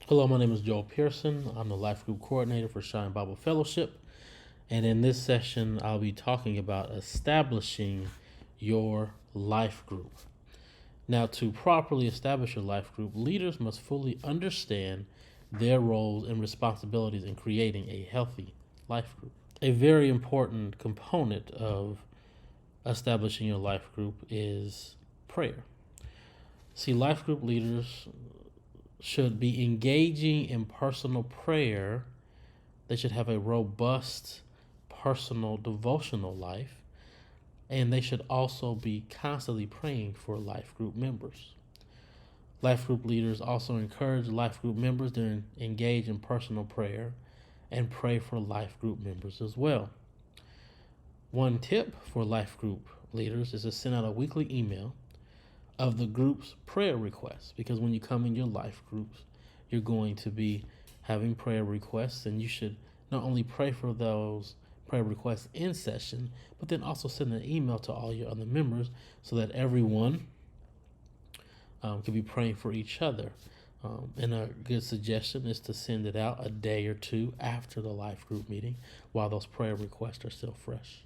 Hello, my name is Joel Pearson. I'm the Life Group Coordinator for Shine Bible Fellowship. And in this session, I'll be talking about establishing your life group. Now, to properly establish your life group, leaders must fully understand their roles and responsibilities in creating a healthy life group. A very important component of establishing your life group is prayer. See, life group leaders should be engaging in personal prayer. They should have a robust personal devotional life, and they should also be constantly praying for life group members. Life group leaders also encourage life group members to engage in personal prayer and pray for life group members as well. One tip for life group leaders is to send out a weekly email of the group's prayer requests, because when you come in your life groups, you're going to be having prayer requests, and you should not only pray for those prayer requests in session, but then also send an email to all your other members so that everyone can be praying for each other. And a good suggestion is to send it out a day or two after the life group meeting while those prayer requests are still fresh.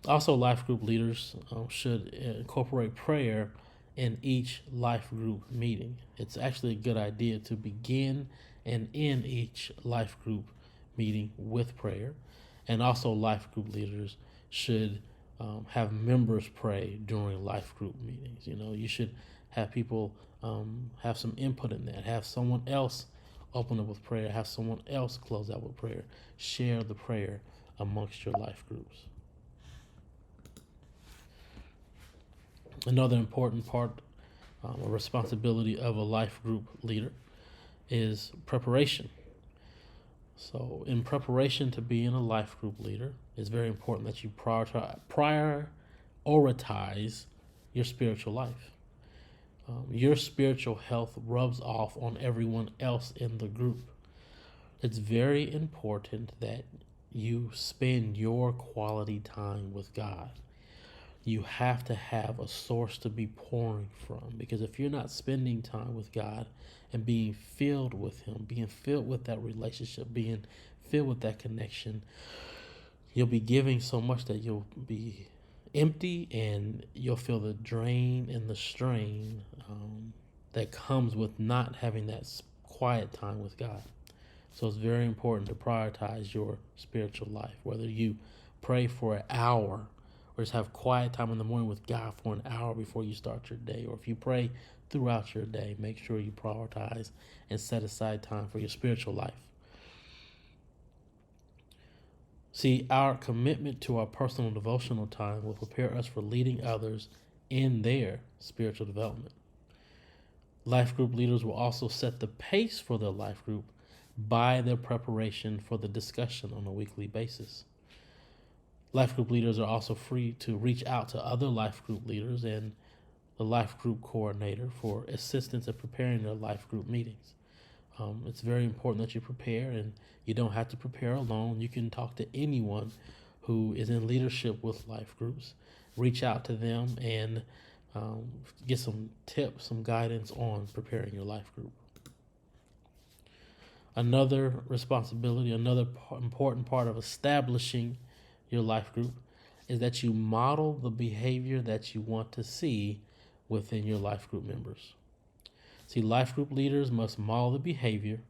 Also, life group leaders should incorporate prayer in each life group meeting. It's actually a good idea to begin and end each life group meeting with prayer. And also, life group leaders should have members pray during life group meetings. You should have people have some input in that, have someone else open up with prayer, have someone else close out with prayer, share the prayer amongst your life groups. Another important part, a responsibility of a life group leader, is preparation. So, in preparation to being a life group leader, it's very important that you prioritize your spiritual life. Your spiritual health rubs off on everyone else in the group. It's very important that you spend your quality time with God. You have to have a source to be pouring from, because if you're not spending time with God and being filled with Him, being filled with that relationship, being filled with that connection, you'll be giving so much that you'll be empty, and you'll feel the drain and the strain that comes with not having that quiet time with God. So it's very important to prioritize your spiritual life, whether you pray for an hour or just have quiet time in the morning with God for an hour before you start your day, or if you pray throughout your day, make sure you prioritize and set aside time for your spiritual life. See, our commitment to our personal devotional time will prepare us for leading others in their spiritual development. Life group leaders will also set the pace for their life group by their preparation for the discussion on a weekly basis. Life group leaders are also free to reach out to other life group leaders and the life group coordinator for assistance in preparing their life group meetings. It's very important that you prepare, and you don't have to prepare alone. You can talk to anyone who is in leadership with life groups. Reach out to them and get some tips, some guidance on preparing your life group. Another responsibility, another important part of establishing your life group is that you model the behavior that you want to see within your life group members. See, life group leaders must model the behavior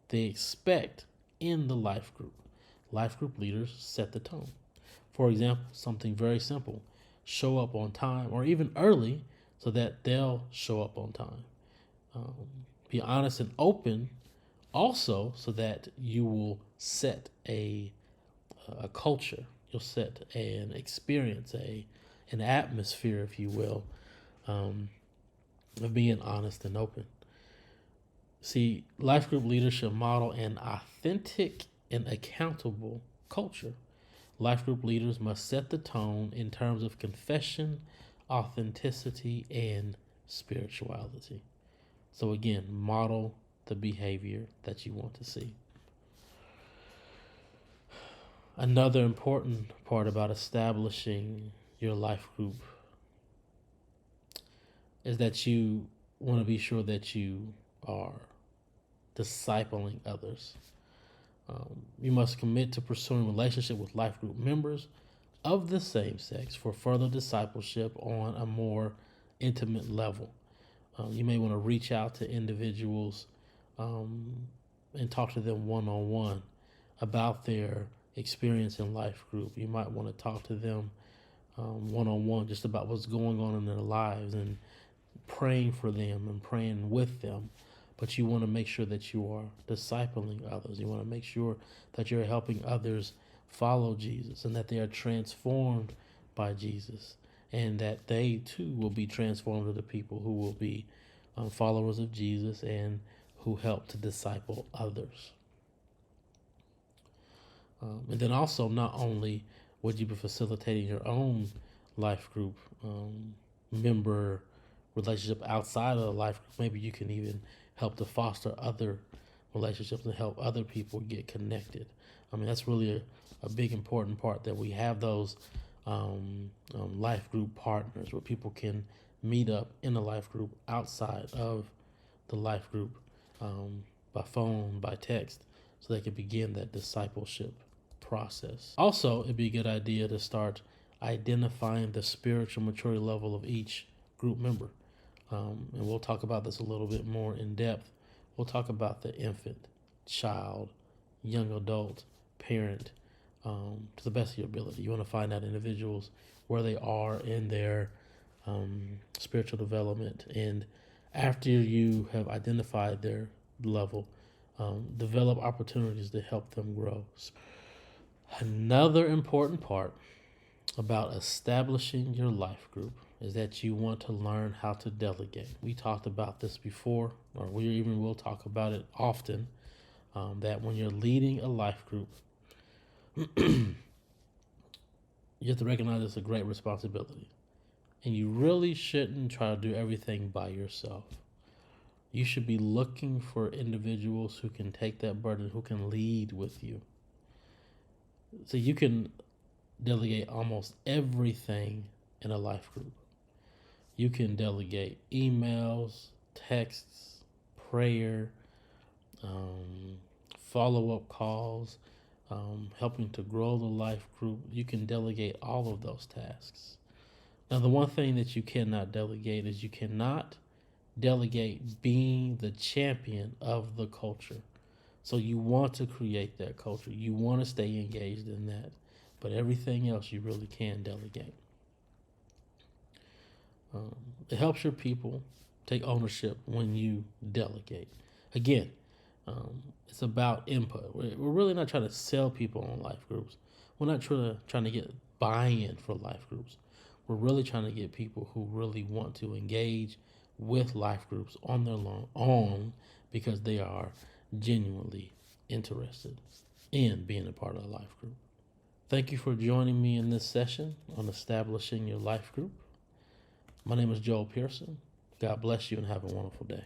they expect in the life group. Life group leaders set the tone. For example, something very simple: show up on time or even early so that they'll show up on time. Be honest and open also so that you will set a culture. You'll set an experience, an atmosphere, if you will, of being honest and open. See, life group leadership model an authentic and accountable culture. Life group leaders must set the tone in terms of confession, authenticity, and spirituality. So again, model the behavior that you want to see. Another important part about establishing your life group is that you want to be sure that you are discipling others. You must commit to pursuing relationship with life group members of the same sex for further discipleship on a more intimate level. You may want to reach out to individuals and talk to them one-on-one about their experience in life group. You might want to talk to them one-on-one just about what's going on in their lives and praying for them and praying with them. But you want to make sure that you are discipling others. You want to make sure that you're helping others follow Jesus and that they are transformed by Jesus and that they too will be transformed to the people who will be followers of Jesus and who help to disciple others. And then also, not only would you be facilitating your own life group member relationship outside of the life group, maybe you can even help to foster other relationships and help other people get connected. I mean, that's really a big important part, that we have those life group partners where people can meet up in a life group outside of the life group by phone, by text, so they can begin that discipleship process. Also, it'd be a good idea to start identifying the spiritual maturity level of each group member. And we'll talk about this a little bit more in depth. We'll talk about the infant, child, young adult, parent, to the best of your ability. You want to find out individuals where they are in their spiritual development. And after you have identified their level, develop opportunities to help them grow. Another important part about establishing your life group is that you want to learn how to delegate. We talked about this before, or we even will talk about it often, that when you're leading a life group, you have to recognize it's a great responsibility. And you really shouldn't try to do everything by yourself. You should be looking for individuals who can take that burden, who can lead with you. So you can delegate almost everything in a life group. You can delegate emails, texts, prayer, follow-up calls, helping to grow the life group. You can delegate all of those tasks. Now, the one thing that you cannot delegate is you cannot delegate being the champion of the culture. So you want to create that culture. You want to stay engaged in that. But everything else you really can delegate. It helps your people take ownership when you delegate. Again, it's about input. We're really not trying to sell people on life groups. We're not trying to get buy-in for life groups. We're really trying to get people who really want to engage with life groups on their own because they are genuinely interested in being a part of a life group. Thank you for joining me in this session on establishing your life group. My name is Joel Pearson. God bless you and have a wonderful day.